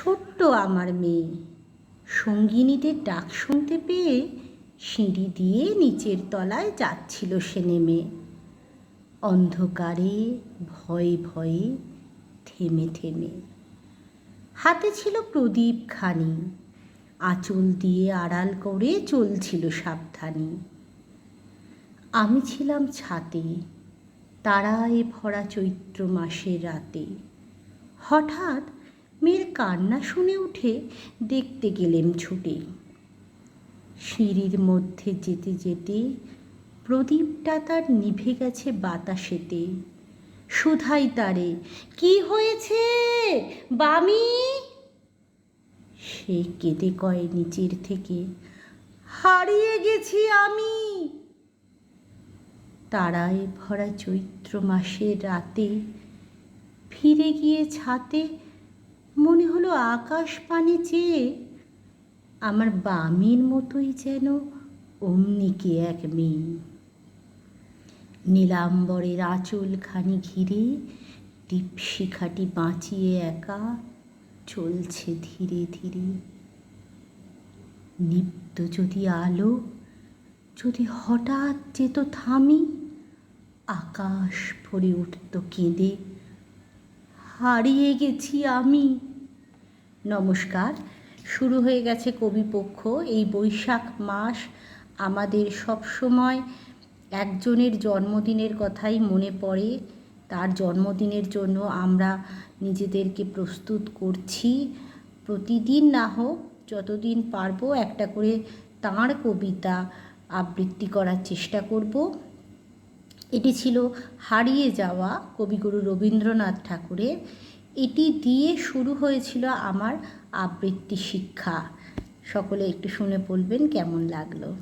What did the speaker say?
ছোট্ট আমার মেয়ে সঙ্গিনীদের ডাক শুনতে পেয়ে সিঁড়ি দিয়ে নিচের তলায় যাচ্ছিল সে নেমে। অন্ধকারে ভয়ে ভয়ে থেমে থেমে। হাতে ছিল প্রদীপখানি, আঁচল দিয়ে আড়াল করে চলছিল সাবধানে। আমি ছিলাম ছাতে, তারায় ভরা চৈত্র মাসের রাতে। হঠাৎ মেয়ের কান্না শুনে উঠে দেখতে গেলেম ছুটে। সিঁড়ির মধ্যে যেতে যেতে প্রদীপটা তার নিভে গেছে বাতাসেতে। শুধাই তারে, কি হয়েছে বামি? সে কেঁদে কয় নিচের থেকে, হারিয়ে গেছি আমি। তারায় ভরা চৈত্র মাসের রাতে ফিরে গিয়ে ছাতে মনে হলো আকাশ পানে চেয়ে আমার বামির মতোই যেন অমনি কে এক মেয়ে। নীলাম্বরের আঁচলখানি ঘিরে দীপশিখাটি বাঁচিয়ে একা চলছে ধীরে ধীরে। নিব্ধ যদি আলো যদি হঠাৎ যেত থামি, আকাশ ভরে উঠত কেঁদে, হারিয়ে গেছি আমি। নমস্কার, শুরু হয়ে গেছে কবিপক্ষ। এই বৈশাখ মাস আমাদের সবসময় একজনের জন্মদিনের কথাই মনে পড়ে। তার জন্মদিনের জন্য আমরা নিজেদেরকে প্রস্তুত করছি। প্রতিদিন না হোক, যতদিন পারবো একটা করে তাঁর কবিতা আবৃত্তি করার চেষ্টা করব। এটি ছিল হারিয়ে যাওয়া কবিগুরু রবীন্দ্রনাথ ঠাকুরের। এটি দিয়ে শুরু হয়েছিল আমার আবৃত্তি শিক্ষা। সকলে একটু শুনে বলবেন কেমন লাগলো।